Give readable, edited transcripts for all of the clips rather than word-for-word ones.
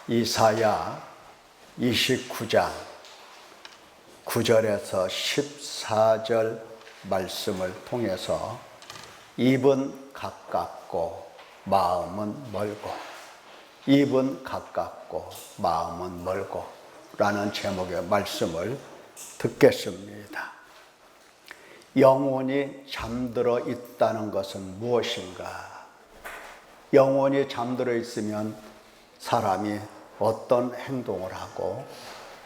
이사야 29장 9절에서 14절 말씀을 통해서 입은 가깝고 마음은 멀고, 입은 가깝고 마음은 멀고 라는 제목의 말씀을 듣겠습니다. 영혼이 잠들어 있다는 것은 무엇인가? 영혼이 잠들어 있으면 사람이 어떤 행동을 하고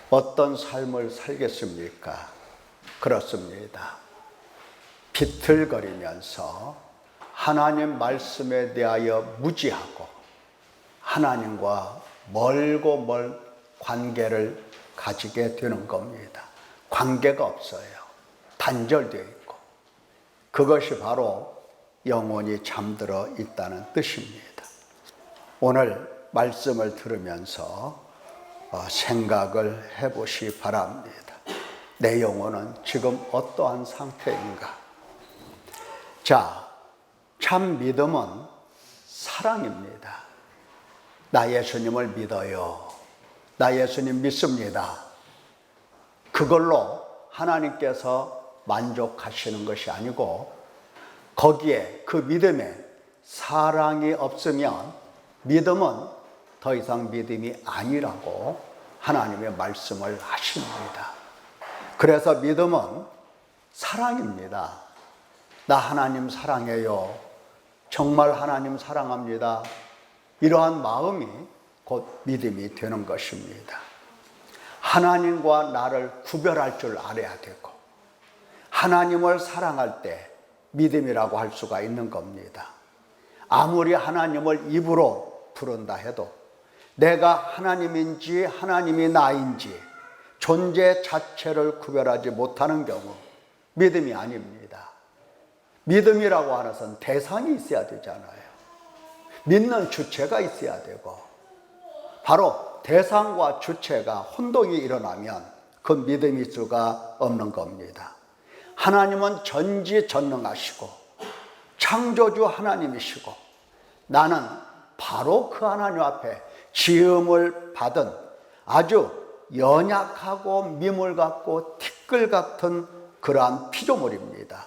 어떤 삶을 살겠습니까? 그렇습니다. 비틀거리면서 하나님 말씀에 대하여 무지하고 하나님과 멀고 멀 관계를 가지게 되는 겁니다. 관계가 없어요. 단절되어 있고, 그것이 바로 영혼이 잠들어 있다는 뜻입니다. 오늘 말씀을 들으면서 생각을 해보시 바랍니다. 내 영혼은 지금 어떠한 상태인가? 자, 참 믿음은 사랑입니다. 나 예수님을 믿어요. 나 예수님 믿습니다. 그걸로 하나님께서 만족하시는 것이 아니고, 거기에 그 믿음에 사랑이 없으면 믿음은 더 이상 믿음이 아니라고 하나님의 말씀을 하십니다. 그래서 믿음은 사랑입니다. 나 하나님 사랑해요. 정말 하나님 사랑합니다. 이러한 마음이 곧 믿음이 되는 것입니다. 하나님과 나를 구별할 줄 알아야 되고, 하나님을 사랑할 때 믿음이라고 할 수가 있는 겁니다. 아무리 하나님을 입으로 부른다 해도 내가 하나님인지 하나님이 나인지 존재 자체를 구별하지 못하는 경우 믿음이 아닙니다. 믿음이라고 하는 것은 대상이 있어야 되잖아요. 믿는 주체가 있어야 되고, 바로 대상과 주체가 혼동이 일어나면 그 믿음일 수가 없는 겁니다. 하나님은 전지전능하시고 창조주 하나님이시고, 나는 바로 그 하나님 앞에 지음을 받은 아주 연약하고 미물 같고 티끌 같은 그러한 피조물입니다.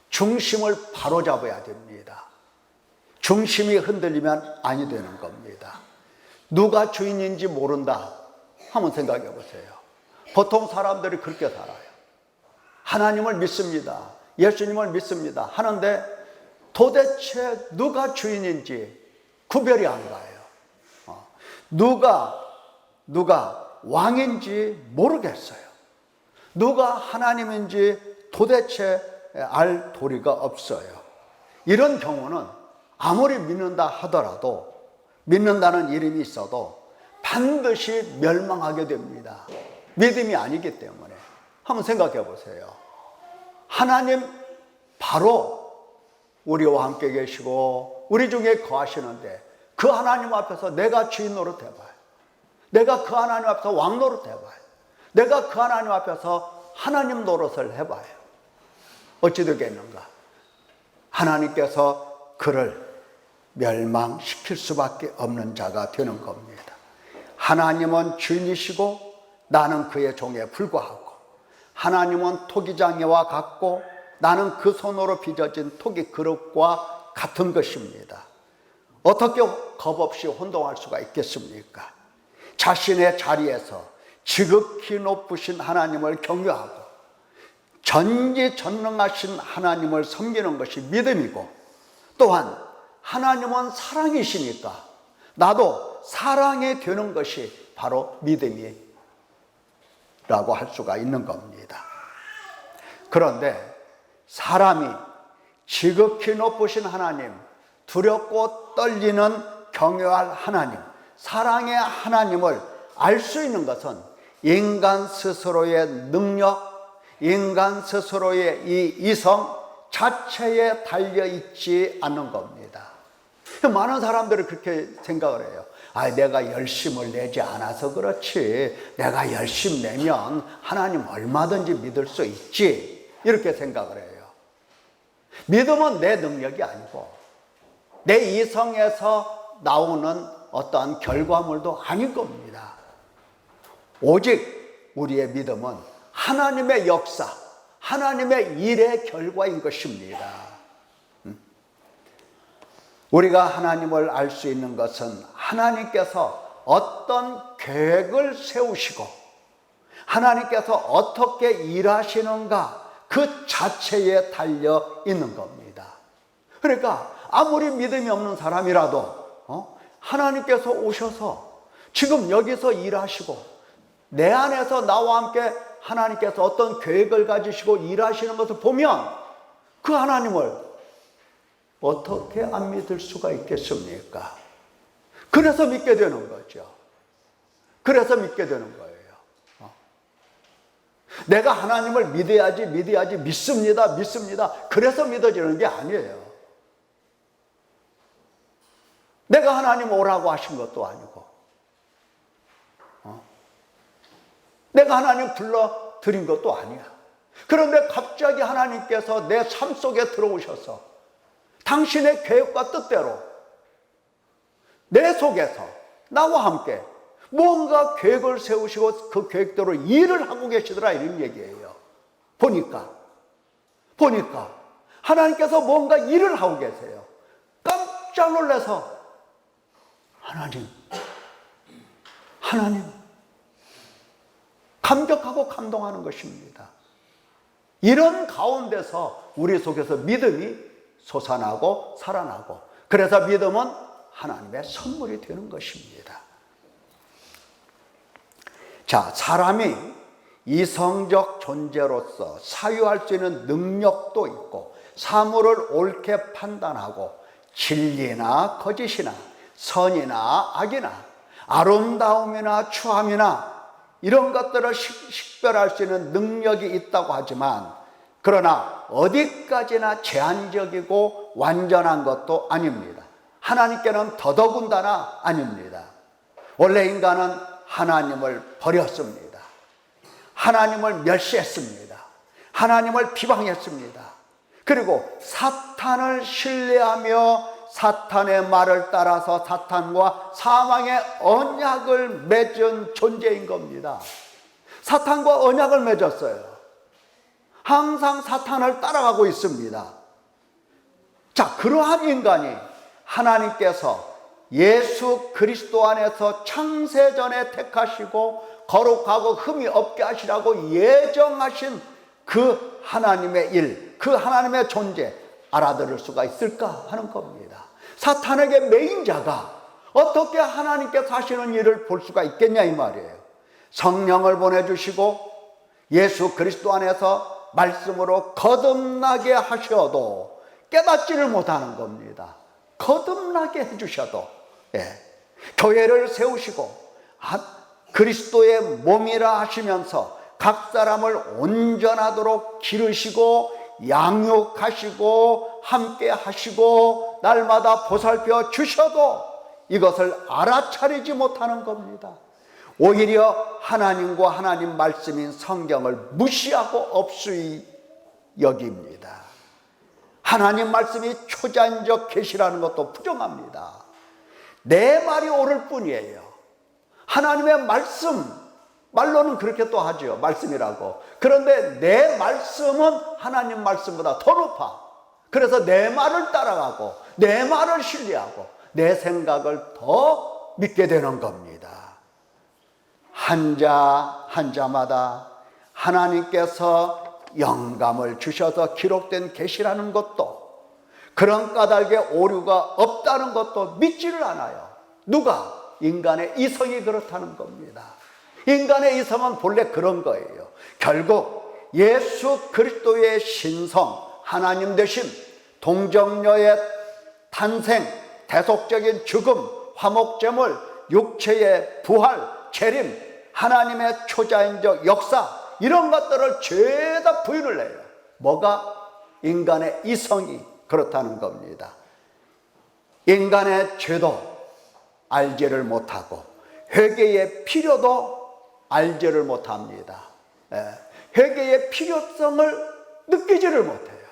중심을 바로잡아야 됩니다. 중심이 흔들리면 아니 되는 겁니다. 누가 주인인지 모른다 한번 생각해 보세요. 보통 사람들이 그렇게 살아요. 하나님을 믿습니다. 예수님을 믿습니다. 하는데 도대체 누가 주인인지 구별이 안 가요. 누가 왕인지 모르겠어요. 누가 하나님인지 도대체 알 도리가 없어요. 이런 경우는 아무리 믿는다 하더라도, 믿는다는 이름이 있어도 반드시 멸망하게 됩니다. 믿음이 아니기 때문에. 한번 생각해 보세요. 하나님 바로 우리와 함께 계시고 우리 중에 거하시는데, 그 하나님 앞에서 내가 주인 노릇 해봐요. 내가 그 하나님 앞에서 왕 노릇 해봐요. 내가 그 하나님 앞에서 하나님 노릇을 해봐요. 어찌 되겠는가? 하나님께서 그를 멸망시킬 수밖에 없는 자가 되는 겁니다. 하나님은 주인이시고 나는 그의 종에 불과하고, 하나님은 토기장애와 같고 나는 그 손으로 빚어진 토기 그릇과 같은 것입니다. 어떻게 겁없이 혼동할 수가 있겠습니까? 자신의 자리에서 지극히 높으신 하나님을 경외하고 전지전능하신 하나님을 섬기는 것이 믿음이고, 또한 하나님은 사랑이시니까 나도 사랑이 되는 것이 바로 믿음이라고 할 수가 있는 겁니다. 그런데 사람이 지극히 높으신 하나님, 두렵고 떨리는 경외할 하나님, 사랑의 하나님을 알 수 있는 것은 인간 스스로의 능력, 인간 스스로의 이 이성 자체에 달려있지 않는 겁니다. 많은 사람들이 그렇게 생각을 해요. 내가 열심을 내지 않아서 그렇지, 내가 열심 내면 하나님 얼마든지 믿을 수 있지, 이렇게 생각을 해요. 믿음은 내 능력이 아니고 내 이성에서 나오는 어떠한 결과물도 아닌 겁니다. 오직 우리의 믿음은 하나님의 역사, 하나님의 일의 결과인 것입니다. 우리가 하나님을 알 수 있는 것은 하나님께서 어떤 계획을 세우시고 하나님께서 어떻게 일하시는가 그 자체에 달려 있는 겁니다. 그러니까 아무리 믿음이 없는 사람이라도 하나님께서 오셔서 지금 여기서 일하시고 내 안에서 나와 함께 하나님께서 어떤 계획을 가지시고 일하시는 것을 보면 그 하나님을 어떻게 안 믿을 수가 있겠습니까? 그래서 믿게 되는 거죠. 그래서 믿게 되는 거예요. 내가 하나님을 믿어야지 믿습니다. 그래서 믿어지는 게 아니에요. 내가 하나님 오라고 하신 것도 아니고 내가 하나님 불러드린 것도 아니야. 그런데 갑자기 하나님께서 내 삶 속에 들어오셔서 당신의 계획과 뜻대로 내 속에서 나와 함께 뭔가 계획을 세우시고 그 계획대로 일을 하고 계시더라 이런 얘기예요. 보니까 하나님께서 뭔가 일을 하고 계세요. 깜짝 놀라서 하나님 감격하고 감동하는 것입니다. 이런 가운데서 우리 속에서 믿음이 솟아나고 살아나고 그래서 믿음은 하나님의 선물이 되는 것입니다. 자, 사람이 이성적 존재로서 사유할 수 있는 능력도 있고 사물을 옳게 판단하고 진리나 거짓이나 선이나 악이나 아름다움이나 추함이나 이런 것들을 식별할 수 있는 능력이 있다고 하지만 그러나 어디까지나 제한적이고 완전한 것도 아닙니다. 하나님께는 더더군다나 아닙니다. 원래 인간은 하나님을 버렸습니다. 하나님을 멸시했습니다. 하나님을 비방했습니다. 그리고 사탄을 신뢰하며 사탄의 말을 따라서 사탄과 사망의 언약을 맺은 존재인 겁니다. 사탄과 언약을 맺었어요. 항상 사탄을 따라가고 있습니다. 자, 그러한 인간이 하나님께서 예수 그리스도 안에서 창세전에 택하시고 거룩하고 흠이 없게 하시라고 예정하신 그 하나님의 일, 그 하나님의 존재 알아들을 수가 있을까 하는 겁니다. 사탄에게 매인 자가 어떻게 하나님께서 하시는 일을 볼 수가 있겠냐 이 말이에요. 성령을 보내주시고 예수 그리스도 안에서 말씀으로 거듭나게 하셔도 깨닫지를 못하는 겁니다. 거듭나게 해주셔도 교회를 세우시고 그리스도의 몸이라 하시면서 각 사람을 온전하도록 기르시고 양육하시고 함께 하시고 날마다 보살펴 주셔도 이것을 알아차리지 못하는 겁니다. 오히려 하나님과 하나님 말씀인 성경을 무시하고 업수히 여깁니다. 하나님 말씀이 초자연적 계시라는 것도 부정합니다. 내 말이 옳을 뿐이에요. 하나님의 말씀, 말로는 그렇게 또 하죠. 말씀이라고. 그런데 내 말씀은 하나님 말씀보다 더 높아. 그래서 내 말을 따라가고 내 말을 신뢰하고 내 생각을 더 믿게 되는 겁니다. 한 자마다 하나님께서 영감을 주셔서 기록된 계시라는 것도 그런 까닭에 오류가 없다는 것도 믿지를 않아요. 누가? 인간의 이성이 그렇다는 겁니다. 인간의 이성은 본래 그런 거예요. 결국 예수 그리스도의 신성, 하나님 되심, 동정녀의 탄생, 대속적인 죽음, 화목제물, 육체의 부활, 재림, 하나님의 초자연적 역사 이런 것들을 죄다 부인을 해요. 뭐가? 인간의 이성이 그렇다는 겁니다. 인간의 죄도 알지를 못하고 회개의 필요도 알지를 못합니다. 회개의 필요성을 느끼지를 못해요.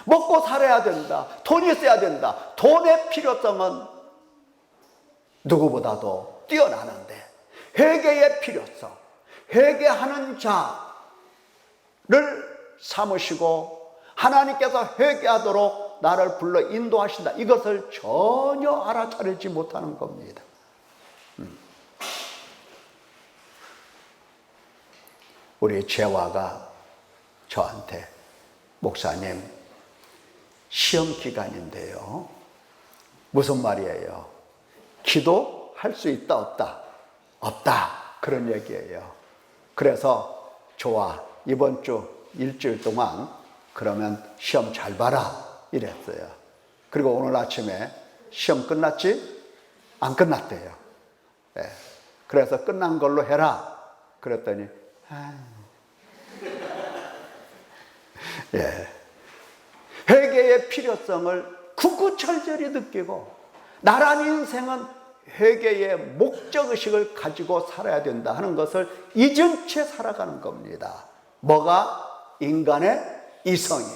먹고 살아야 된다. 돈이 있어야 된다. 돈의 필요성은 누구보다도 뛰어나는데 회개의 필요성, 회개하는 자를 삼으시고 하나님께서 회개하도록 나를 불러 인도하신다, 이것을 전혀 알아차리지 못하는 겁니다. 우리 재화가 저한테, 목사님, 시험 기간인데요, 무슨 말이에요? 기도할 수 있다 없다? 없다, 그런 얘기예요. 그래서 좋아, 이번 주 일주일 동안 그러면 시험 잘 봐라 이랬어요. 그리고 오늘 아침에 시험 끝났지? 안 끝났대요. 네. 그래서 끝난 걸로 해라 그랬더니 예. 회개의 필요성을 굳굳절절히 느끼고, 나란 인생은 회개의 목적의식을 가지고 살아야 된다 하는 것을 잊은 채 살아가는 겁니다. 뭐가? 인간의 이성이,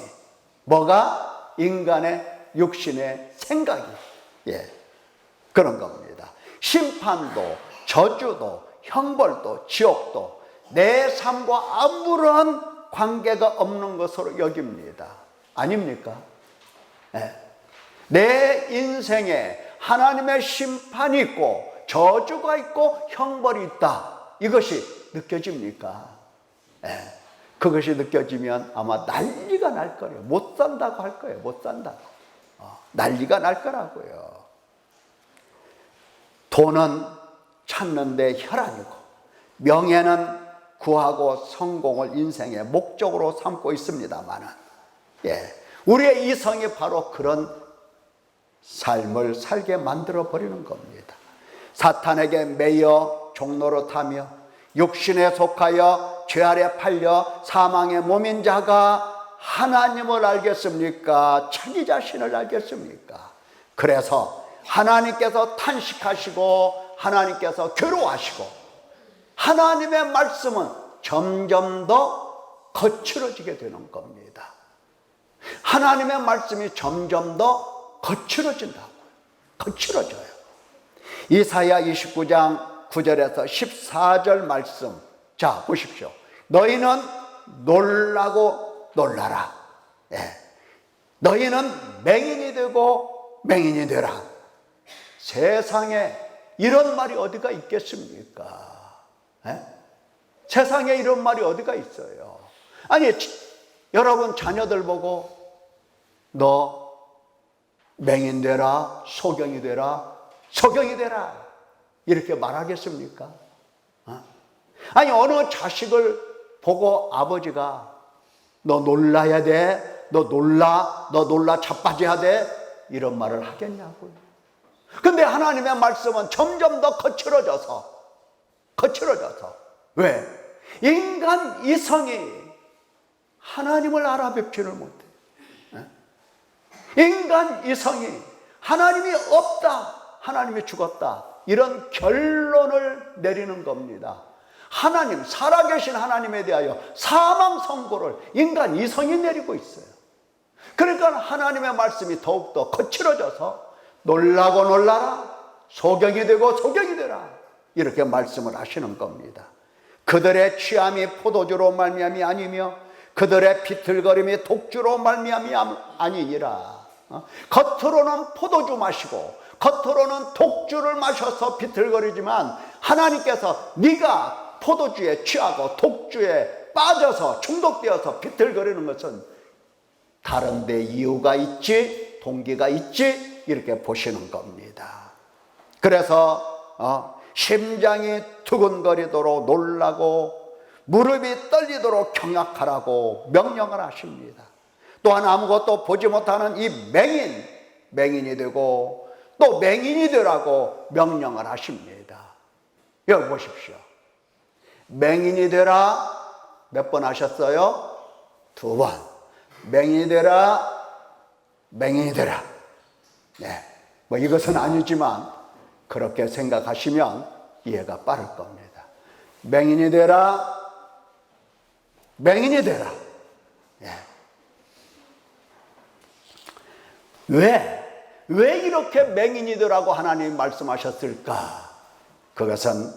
뭐가? 인간의 육신의 생각이, 예, 그런 겁니다. 심판도, 저주도, 형벌도, 지옥도 내 삶과 아무런 관계가 없는 것으로 여깁니다. 아닙니까? 예. 내 인생에 하나님의 심판이 있고 저주가 있고 형벌이 있다, 이것이 느껴집니까? 예. 그것이 느껴지면 아마 난리가 날 거예요. 못 산다고 할 거예요. 못 산다고. 난리가 날 거라고요. 돈은 찾는 데 혈안이고, 명예는 구하고 성공을 인생의 목적으로 삼고 있습니다만은, 예, 우리의 이성이 바로 그런 삶을 살게 만들어 버리는 겁니다. 사탄에게 매여 종노릇하며 육신에 속하여 죄 아래 팔려 사망의 몸인 자가 하나님을 알겠습니까? 자기 자신을 알겠습니까? 그래서 하나님께서 탄식하시고 하나님께서 괴로워하시고 하나님의 말씀은 점점 더 거칠어지게 되는 겁니다. 하나님의 말씀이 점점 더 거칠어진다고요. 거칠어져요. 이사야 29장 9절에서 14절 말씀, 자 보십시오. 너희는 놀라고 놀라라. 예. 너희는 맹인이 되고 맹인이 되라. 세상에 이런 말이 어디가 있겠습니까? 예? 세상에 이런 말이 어디가 있어요? 아니, 여러분 자녀들 보고 너 맹인 되라, 소경이 되라, 소경이 되라 이렇게 말하겠습니까? 아니, 어느 자식을 보고 아버지가 너 놀라야 돼, 너 놀라 자빠져야 돼, 이런 말을 하겠냐고요. 근데 하나님의 말씀은 점점 더 거칠어져서 왜? 인간 이성이 하나님을 알아뵙지를 못해. 인간 이성이 하나님이 없다, 하나님이 죽었다, 이런 결론을 내리는 겁니다. 하나님, 살아계신 하나님에 대하여 사망 선고를 인간 이성이 내리고 있어요. 그러니까 하나님의 말씀이 더욱더 거칠어져서 놀라고 놀라라, 소경이 되고 소경이 되라, 이렇게 말씀을 하시는 겁니다. 그들의 취함이 포도주로 말미암이 아니며 그들의 비틀거림이 독주로 말미암이 아니니라. 겉으로는 포도주 마시고 겉으로는 독주를 마셔서 비틀거리지만 하나님께서 네가 포도주에 취하고 독주에 빠져서 중독되어서 비틀거리는 것은 다른 데 이유가 있지, 동기가 있지, 이렇게 보시는 겁니다. 그래서 심장이 두근거리도록 놀라고 무릎이 떨리도록 경악하라고 명령을 하십니다. 또한 아무것도 보지 못하는 이 맹인이 되고 또 맹인이 되라고 명령을 하십니다. 여기 보십시오. 맹인이 되라 몇 번 하셨어요? 2번. 맹인이 되라, 맹인이 되라. 네, 뭐 이것은 아니지만 그렇게 생각하시면 이해가 빠를 겁니다. 맹인이 되라, 맹인이 되라. 네. 왜? 왜 이렇게 맹인이더라고 하나님이 말씀하셨을까? 그것은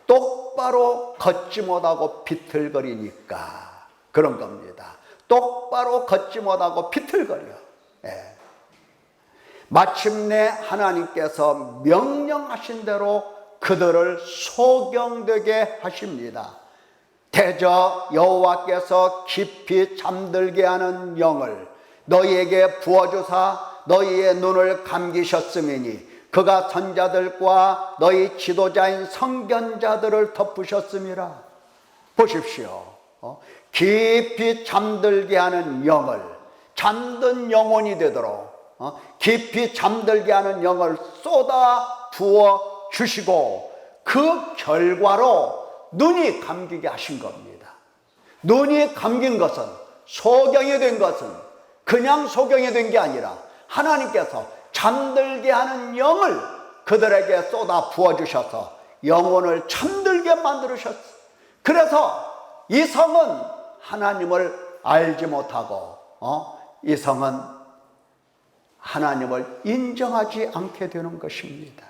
똑바로 걷지 못하고 비틀거리니까 그런 겁니다. 똑바로 걷지 못하고 비틀거려. 예. 마침내 하나님께서 명령하신 대로 그들을 소경되게 하십니다. 대저 여호와께서 깊이 잠들게 하는 영을 너희에게 부어주사 너희의 눈을 감기셨음이니 그가 선자들과 너희 지도자인 선견자들을 덮으셨음이라. 보십시오. 깊이 잠들게 하는 영을, 잠든 영혼이 되도록 깊이 잠들게 하는 영을 쏟아 부어 주시고 그 결과로 눈이 감기게 하신 겁니다. 눈이 감긴 것은, 소경이 된 것은 그냥 소경이 된 게 아니라 하나님께서 잠들게 하는 영을 그들에게 쏟아 부어주셔서 영혼을 잠들게 만들으셨어요. 그래서 이 성은 하나님을 알지 못하고 이 성은 하나님을 인정하지 않게 되는 것입니다.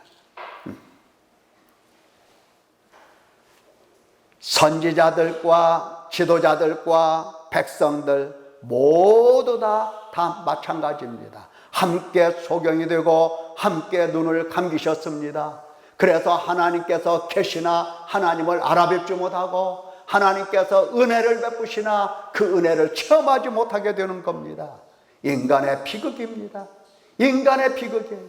선지자들과 지도자들과 백성들 모두 다 마찬가지입니다. 함께 소경이 되고 함께 눈을 감기셨습니다. 그래서 하나님께서 계시나 하나님을 알아뵙지 못하고 하나님께서 은혜를 베푸시나 그 은혜를 체험하지 못하게 되는 겁니다. 인간의 비극입니다. 인간의 비극이에요.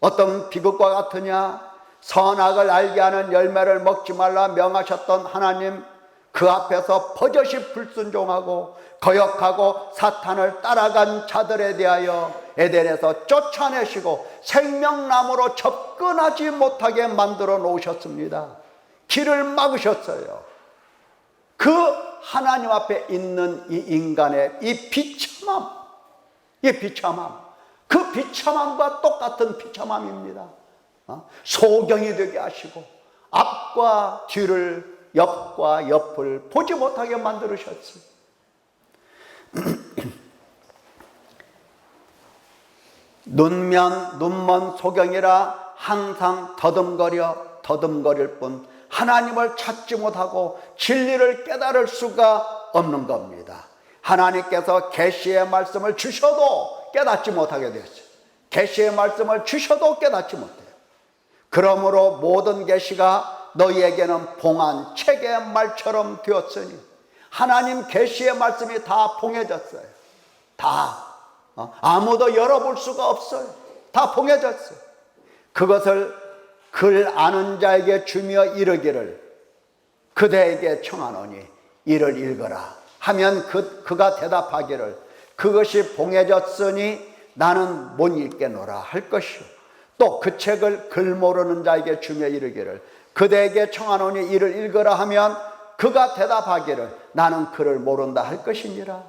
어떤 비극과 같으냐? 선악을 알게 하는 열매를 먹지 말라 명하셨던 하나님, 그 앞에서 버젓이 불순종하고 거역하고 사탄을 따라간 자들에 대하여 에덴에서 쫓아내시고 생명나무로 접근하지 못하게 만들어 놓으셨습니다. 길을 막으셨어요. 그 하나님 앞에 있는 이 인간의 이 비참함, 그 비참함과 똑같은 비참함입니다. 소경이 되게 하시고 앞과 뒤를, 옆과 옆을 보지 못하게 만들으셨어요. 눈먼 소경이라 항상 더듬거릴 뿐 하나님을 찾지 못하고 진리를 깨달을 수가 없는 겁니다. 하나님께서 계시의 말씀을 주셔도 깨닫지 못하게 되었어요. 계시의 말씀을 주셔도 깨닫지 못해요. 그러므로 모든 계시가 너희에게는 봉한 책의 말처럼 되었으니, 하나님 계시의 말씀이 다 봉해졌어요. 다 아무도 열어볼 수가 없어요. 다 봉해졌어요. 그것을 글 아는 자에게 주며 이르기를 그대에게 청하노니 이를 읽어라 하면 그가 대답하기를 그것이 봉해졌으니 나는 못 읽겠노라 할 것이요. 또 그 책을 글 모르는 자에게 주며 이르기를 그대에게 청하노니 이를 읽어라 하면 그가 대답하기를 나는 글을 모른다 할 것이니라.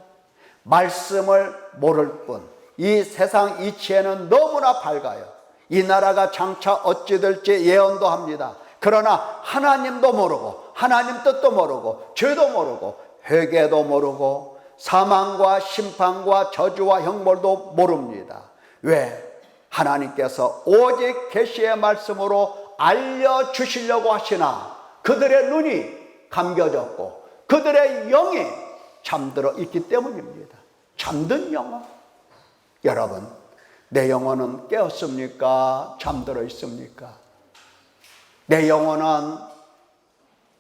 말씀을 모를 뿐 이 세상 이치에는 너무나 밝아요. 이 나라가 장차 어찌 될지 예언도 합니다. 그러나 하나님도 모르고 하나님 뜻도 모르고 죄도 모르고 회개도 모르고 사망과 심판과 저주와 형벌도 모릅니다. 왜? 하나님께서 오직 계시의 말씀으로 알려주시려고 하시나 그들의 눈이 감겨졌고 그들의 영이 잠들어 있기 때문입니다. 잠든 영혼. 여러분, 내 영혼은 깨었습니까? 잠들어 있습니까? 내 영혼은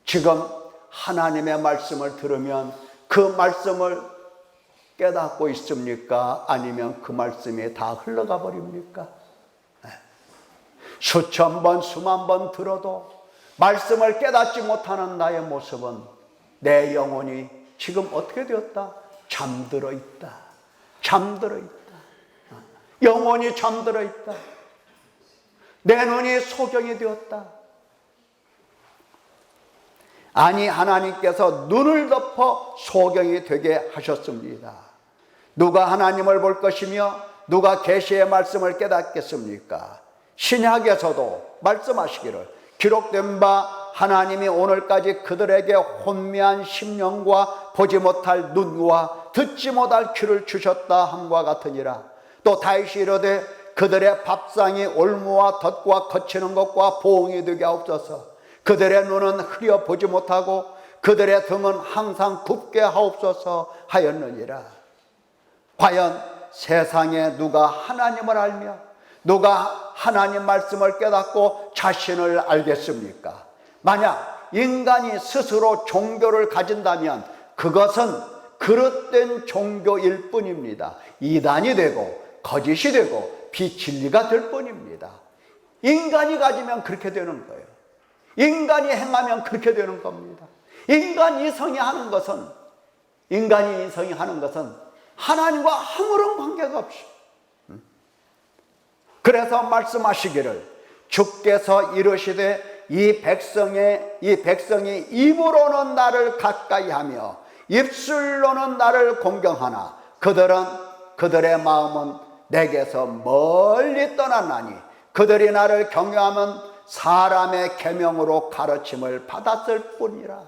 지금 하나님의 말씀을 들으면 그 말씀을 깨닫고 있습니까? 아니면 그 말씀이 다 흘러가 버립니까? 수천 번, 수만 번 들어도 말씀을 깨닫지 못하는 나의 모습은 내 영혼이 지금 어떻게 되었다? 잠들어 있다. 잠들어 있다. 영혼이 잠들어 있다. 내 눈이 소경이 되었다. 아니, 하나님께서 눈을 덮어 소경이 되게 하셨습니다. 누가 하나님을 볼 것이며 누가 계시의 말씀을 깨닫겠습니까? 신약에서도 말씀하시기를 기록된 바 하나님이 오늘까지 그들에게 혼미한 심령과 보지 못할 눈과 듣지 못할 귀를 주셨다 함과 같으니라. 또 다윗이 이르되 그들의 밥상이 올무와 덫과 거치는 것과 보응이 되게 하옵소서. 그들의 눈은 흐려 보지 못하고 그들의 등은 항상 굽게 하옵소서 하였느니라. 과연 세상에 누가 하나님을 알며 누가 하나님 말씀을 깨닫고 자신을 알겠습니까? 만약 인간이 스스로 종교를 가진다면 그것은 그릇된 종교일 뿐입니다. 이단이 되고 거짓이 되고 비진리가 될 뿐입니다. 인간이 가지면 그렇게 되는 거예요. 인간이 행하면 그렇게 되는 겁니다. 인간이 이성이 하는 것은 하나님과 아무런 관계가 없이, 그래서 말씀하시기를 주께서 이르시되 이 백성이 입으로는 나를 가까이 하며 입술로는 나를 공경하나 그들의 마음은 내게서 멀리 떠났나니 그들이 나를 경외하면 사람의 계명으로 가르침을 받았을 뿐이라.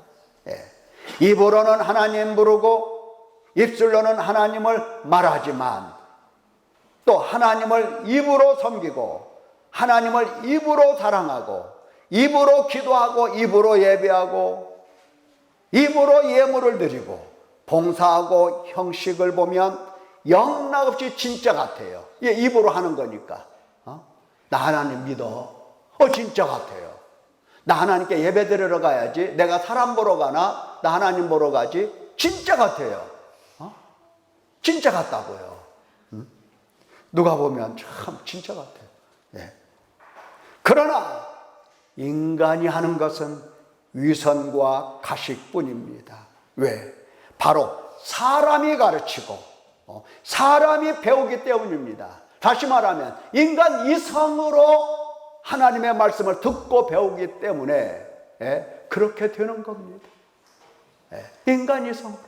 입으로는 하나님 부르고 입술로는 하나님을 말하지만 또 하나님을 입으로 섬기고 하나님을 입으로 사랑하고 입으로 기도하고 입으로 예배하고 입으로 예물을 드리고 봉사하고 형식을 보면 영락없이 진짜 같아요. 입으로 하는 거니까. 나 하나님 믿어. 진짜 같아요. 나 하나님께 예배 드리러 가야지. 내가 사람 보러 가나? 나 하나님 보러 가지. 진짜 같아요. 진짜 같다고요. 누가 보면 참 진짜 같아요. 그러나 인간이 하는 것은 위선과 가식뿐입니다. 왜? 바로 사람이 가르치고 사람이 배우기 때문입니다. 다시 말하면 인간 이성으로 하나님의 말씀을 듣고 배우기 때문에 그렇게 되는 겁니다. 인간 이성으로.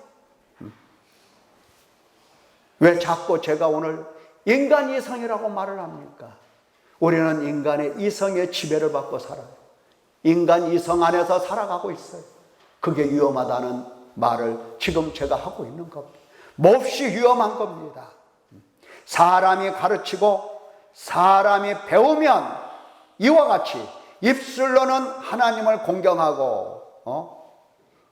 왜 자꾸 제가 오늘 인간 이성이라고 말을 합니까? 우리는 인간의 이성의 지배를 받고 살아요. 인간 이성 안에서 살아가고 있어요. 그게 위험하다는 말을 지금 제가 하고 있는 겁니다. 몹시 위험한 겁니다. 사람이 가르치고 사람이 배우면 이와 같이 입술로는 하나님을 공경하고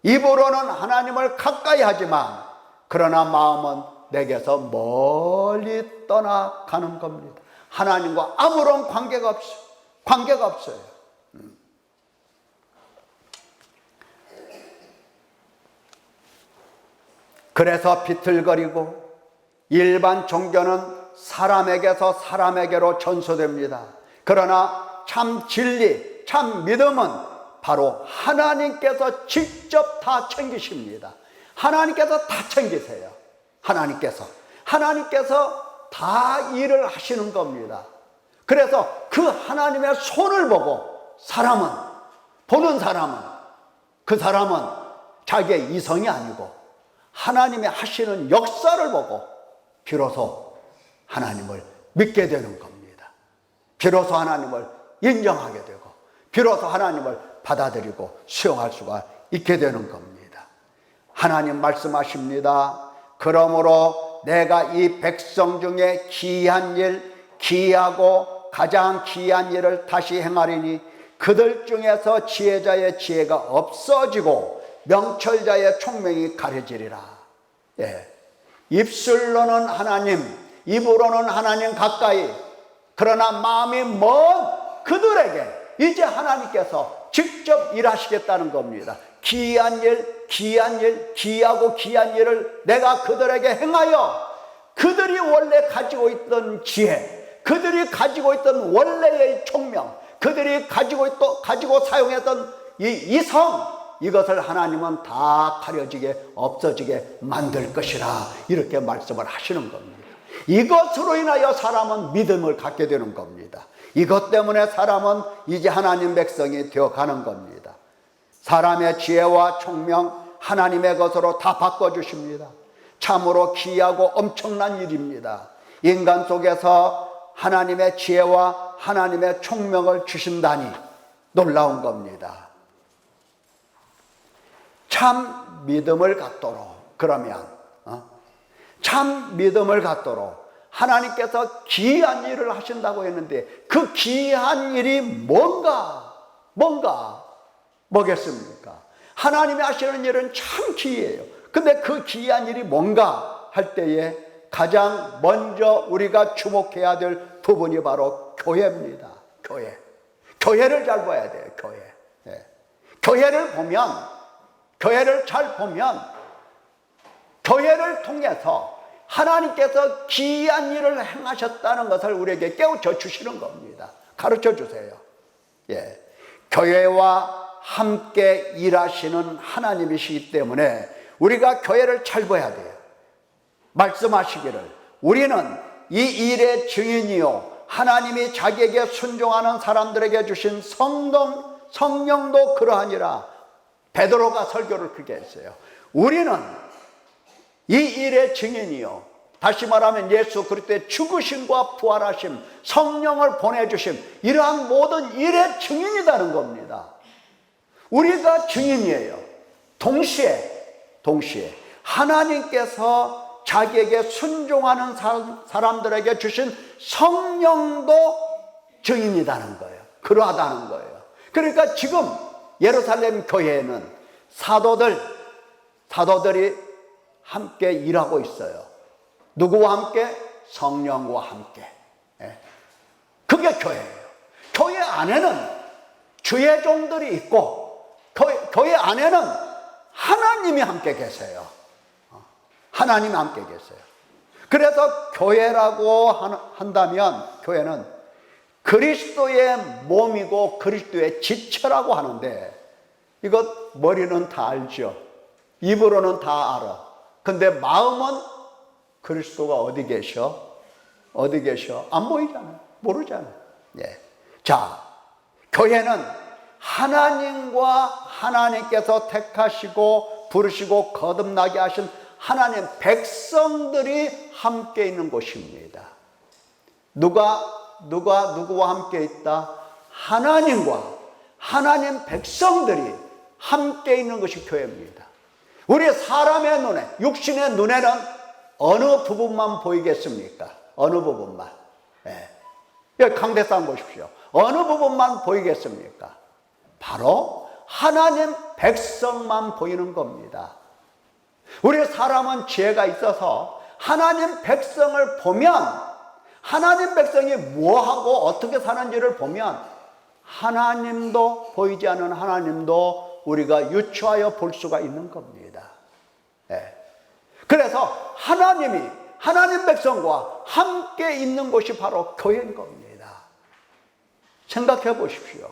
입으로는 하나님을 가까이 하지만 그러나 마음은 내게서 멀리 떠나가는 겁니다. 하나님과 아무런 관계가 없어요. 그래서 비틀거리고 일반 종교는 사람에게서 사람에게로 전수됩니다. 그러나 참 진리, 참 믿음은 바로 하나님께서 직접 다 챙기십니다. 하나님께서 다 챙기세요. 하나님께서 다 일을 하시는 겁니다. 그래서 그 하나님의 손을 보고 보는 사람은 그 사람은 자기의 이성이 아니고 하나님의 하시는 역사를 보고 비로소 하나님을 믿게 되는 겁니다. 비로소 하나님을 인정하게 되고 비로소 하나님을 받아들이고 수용할 수가 있게 되는 겁니다. 하나님 말씀하십니다. 그러므로 내가 이 백성 중에 기이하고 가장 기이한 일을 다시 행하리니 그들 중에서 지혜자의 지혜가 없어지고 명철자의 총명이 가려지리라. 입술로는 하나님, 입으로는 하나님 가까이, 그러나 마음이 먼 그들에게 이제 하나님께서 직접 일하시겠다는 겁니다. 기이하고 기이한 일을 내가 그들에게 행하여 그들이 원래 가지고 있던 지혜, 그들이 가지고 있던 원래의 총명, 그들이 가지고 사용했던 이 이성, 이것을 하나님은 다 가려지게 없어지게 만들 것이라 이렇게 말씀을 하시는 겁니다. 이것으로 인하여 사람은 믿음을 갖게 되는 겁니다. 이것 때문에 사람은 이제 하나님 백성이 되어가는 겁니다. 사람의 지혜와 총명 하나님의 것으로 다 바꿔주십니다. 참으로 기이하고 엄청난 일입니다. 인간 속에서 하나님의 지혜와 하나님의 총명을 주신다니 놀라운 겁니다. 참 믿음을 갖도록, 그러면 참 믿음을 갖도록 하나님께서 기이한 일을 하신다고 했는데 그 기이한 일이 뭐겠습니까? 하나님이 하시는 일은 참 기이해요. 근데 그 기이한 일이 뭔가 할 때에 가장 먼저 우리가 주목해야 될 부분이 바로 교회입니다. 교회를 잘 봐야 돼요. 교회를 잘 보면 교회를 통해서 하나님께서 기이한 일을 행하셨다는 것을 우리에게 깨우쳐 주시는 겁니다. 가르쳐 주세요. 교회와 함께 일하시는 하나님이시기 때문에 우리가 교회를 잘 봐야 돼요. 말씀하시기를 우리는 이 일의 증인이요 하나님이 자기에게 순종하는 사람들에게 주신 성령도 그러하니라. 베드로가 설교를 그렇게 했어요. 우리는 이 일의 증인이요, 다시 말하면 예수 그리스도의 죽으심과 부활하심, 성령을 보내주심, 이러한 모든 일의 증인이라는 겁니다. 우리가 증인이에요. 동시에 하나님께서 자기에게 순종하는 사람들에게 주신 성령도 증인이라는 거예요. 그러하다는 거예요. 그러니까 지금 예루살렘 교회에는 사도들이 함께 일하고 있어요. 누구와 함께? 성령과 함께. 그게 교회예요. 교회 안에는 주의 종들이 있고 교회 안에는 하나님이 함께 계세요. 하나님이 함께 계세요. 그래서 교회라고 한다면 교회는 그리스도의 몸이고 그리스도의 지체라고 하는데 이것 머리는 다 알죠. 입으로는 다 알아. 근데 마음은 그리스도가 어디 계셔? 안 보이잖아요. 모르잖아요. 자, 교회는 하나님께서 택하시고 부르시고 거듭나게 하신 하나님 백성들이 함께 있는 곳입니다. 누구와 함께 있다? 하나님 백성들이 함께 있는 것이 교회입니다. 우리 사람의 눈에, 육신의 눈에는 어느 부분만 보이겠습니까? 어느 부분만. 여기 강대상 한번 보십시오. 어느 부분만 보이겠습니까? 바로 하나님 백성만 보이는 겁니다. 우리 사람은 지혜가 있어서 하나님 백성을 보면, 하나님 백성이 뭐하고 어떻게 사는지를 보면 하나님도, 보이지 않는 하나님도 우리가 유추하여 볼 수가 있는 겁니다. 그래서 하나님 백성과 함께 있는 곳이 바로 교회인 겁니다. 생각해 보십시오.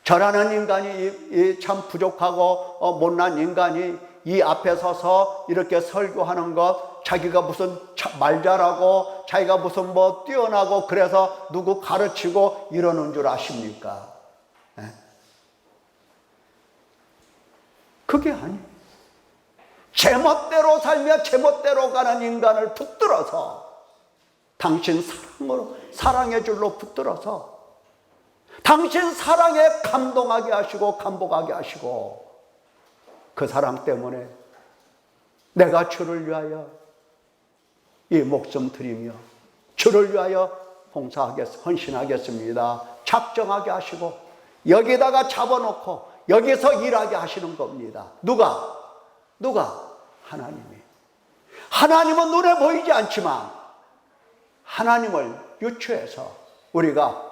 저라는 인간이 참 부족하고 못난 인간이 이 앞에 서서 이렇게 설교하는 것, 자기가 무슨 말 잘하고 자기가 무슨 뛰어나고 그래서 누구 가르치고 이러는 줄 아십니까? 그게 아니에요. 제멋대로 살며 제멋대로 가는 인간을 붙들어서 당신 사랑의 줄로 붙들어서 당신 사랑에 감동하게 하시고 감복하게 하시고 그 사랑 때문에 내가 주를 위하여 이 목숨 드리며 주를 위하여 헌신하겠습니다. 작정하게 하시고 여기다가 잡아놓고 여기서 일하게 하시는 겁니다. 누가? 하나님은 눈에 보이지 않지만 하나님을 유추해서 우리가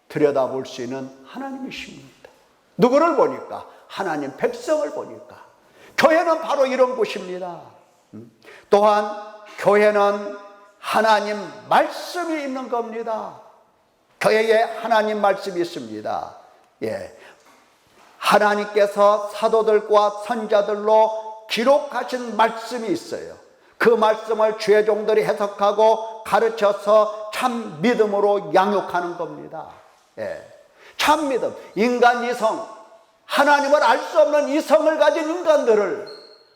들여다볼 수 있는 하나님이십니다. 누구를 보니까? 하나님 백성을 보니까. 교회는 바로 이런 곳입니다. 또한 교회는 하나님 말씀이 있는 겁니다. 교회에 하나님 말씀이 있습니다. 하나님께서 사도들과 선자들로 기록하신 말씀이 있어요. 그 말씀을 주의 종들이 해석하고 가르쳐서 참 믿음으로 양육하는 겁니다. 참 믿음, 인간 이성, 하나님을 알 수 없는 이성을 가진 인간들을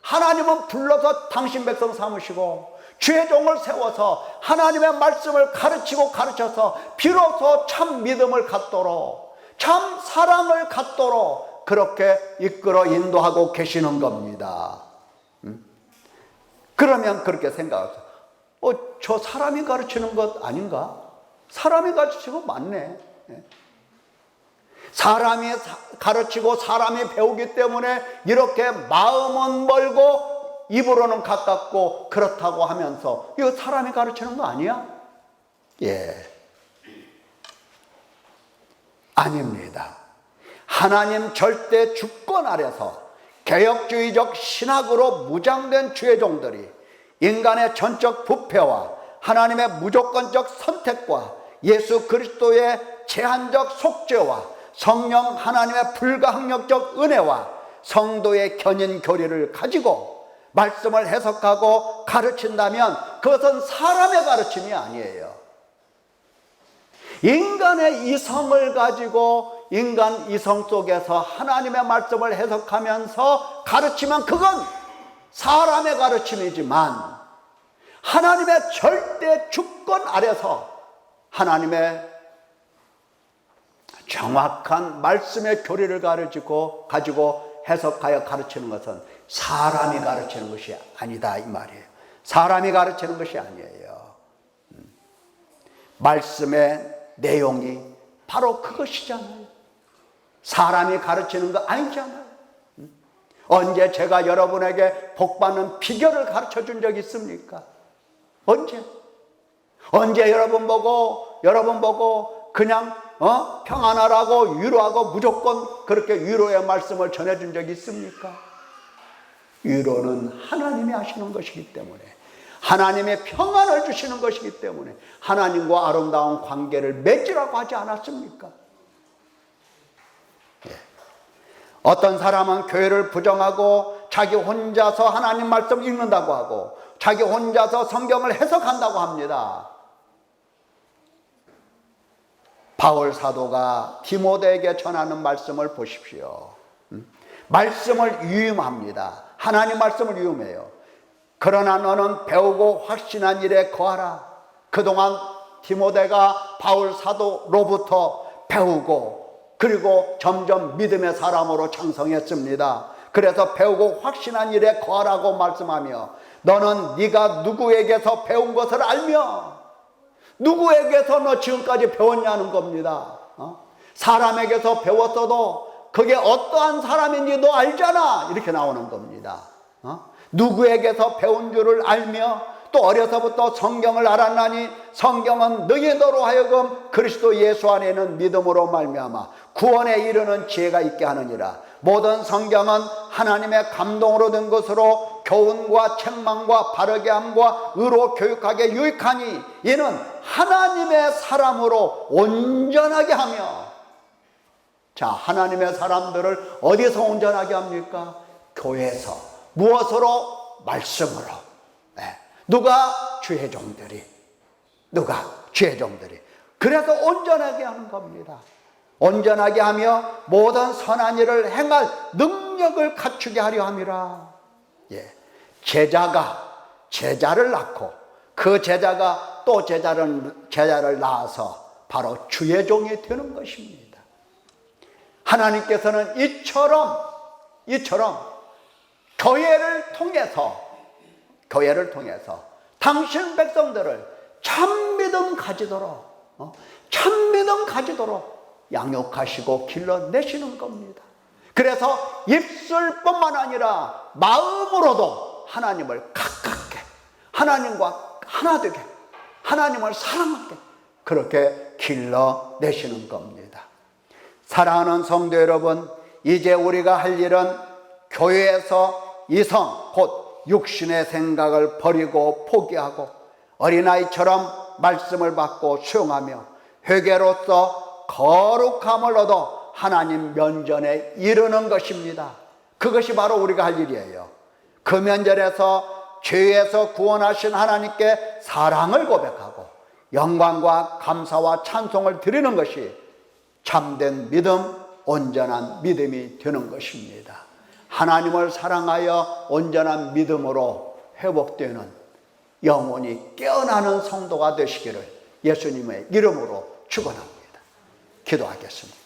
하나님은 불러서 당신 백성 삼으시고 주의 종을 세워서 하나님의 말씀을 가르쳐서 비로소 참 믿음을 갖도록, 참 사랑을 갖도록 그렇게 이끌어 인도하고 계시는 겁니다. 그러면 그렇게 생각하세요. 저 사람이 가르치는 것 아닌가? 사람이 가르치는 거 맞네. 사람이 가르치고 사람이 배우기 때문에 이렇게 마음은 멀고 입으로는 가깝고 그렇다고 하면서 이거 사람이 가르치는 거 아니야? 예. 아닙니다. 하나님 절대 주권 아래서 개혁주의적 신학으로 무장된 주의 종들이 인간의 전적 부패와 하나님의 무조건적 선택과 예수 그리스도의 제한적 속죄와 성령 하나님의 불가항력적 은혜와 성도의 견인 교리를 가지고 말씀을 해석하고 가르친다면 그것은 사람의 가르침이 아니에요. 인간의 이성을 가지고 인간 이성 속에서 하나님의 말씀을 해석하면서 가르치면 그건 사람의 가르침이지만 하나님의 절대 주권 아래서 하나님의 정확한 말씀의 교리를 가지고 해석하여 가르치는 것은 사람이 가르치는 것이 아니다 이 말이에요. 사람이 가르치는 것이 아니에요. 말씀의 내용이 바로 그것이잖아요. 사람이 가르치는 거 아니잖아요. 언제 제가 여러분에게 복받는 비결을 가르쳐 준 적이 있습니까? 언제 여러분 보고 그냥 평안하라고 위로하고 무조건 그렇게 위로의 말씀을 전해준 적이 있습니까? 위로는 하나님이 하시는 것이기 때문에, 하나님의 평안을 주시는 것이기 때문에 하나님과 아름다운 관계를 맺으라고 하지 않았습니까? 예. 어떤 사람은 교회를 부정하고 자기 혼자서 하나님 말씀 읽는다고 하고 자기 혼자서 성경을 해석한다고 합니다. 바울 사도가 디모데에게 전하는 말씀을 보십시오. 말씀을 위임합니다. 하나님 말씀을 위임해요. 그러나 너는 배우고 확신한 일에 거하라. 그동안 디모데가 바울 사도로부터 배우고 그리고 점점 믿음의 사람으로 장성했습니다. 그래서 배우고 확신한 일에 거하라고 말씀하며 너는 네가 누구에게서 배운 것을 알며 누구에게서 너 지금까지 배웠냐는 겁니다. 사람에게서 배웠어도 그게 어떠한 사람인지 너 알잖아 이렇게 나오는 겁니다. 누구에게서 배운 줄을 알며 또 어려서부터 성경을 알았나니 성경은 너희로 하여금 그리스도 예수 안에 있는 믿음으로 말미암아 구원에 이르는 지혜가 있게 하느니라. 모든 성경은 하나님의 감동으로 된 것으로 교훈과 책망과 바르게 함과 의로 교육하게 유익하니 이는 하나님의 사람으로 온전하게 하며. 자, 하나님의 사람들을 어디서 온전하게 합니까? 교회에서. 무엇으로? 말씀으로. 누가? 주의 종들이. 그래서 온전하게 하는 겁니다. 온전하게 하며 모든 선한 일을 행할 능력을 갖추게 하려 함이라. 제자가 제자를 낳고 그 제자가 또 제자를 낳아서 바로 주의 종이 되는 것입니다. 하나님께서는 이처럼 교회를 통해서 당신 백성들을 참믿음 가지도록 양육하시고 길러내시는 겁니다. 그래서 입술뿐만 아니라 마음으로도 하나님을 가깝게, 하나님과 하나 되게, 하나님을 사랑하게 그렇게 길러내시는 겁니다. 사랑하는 성도 여러분, 이제 우리가 할 일은 교회에서 이성 곧 육신의 생각을 버리고 포기하고 어린아이처럼 말씀을 받고 수용하며 회개로서 거룩함을 얻어 하나님 면전에 이르는 것입니다. 그것이 바로 우리가 할 일이에요. 그 면전에서 죄에서 구원하신 하나님께 사랑을 고백하고 영광과 감사와 찬송을 드리는 것이 참된 믿음, 온전한 믿음이 되는 것입니다. 하나님을 사랑하여 온전한 믿음으로 회복되는 영혼이 깨어나는 성도가 되시기를 예수님의 이름으로 축원합니다. 기도하겠습니다.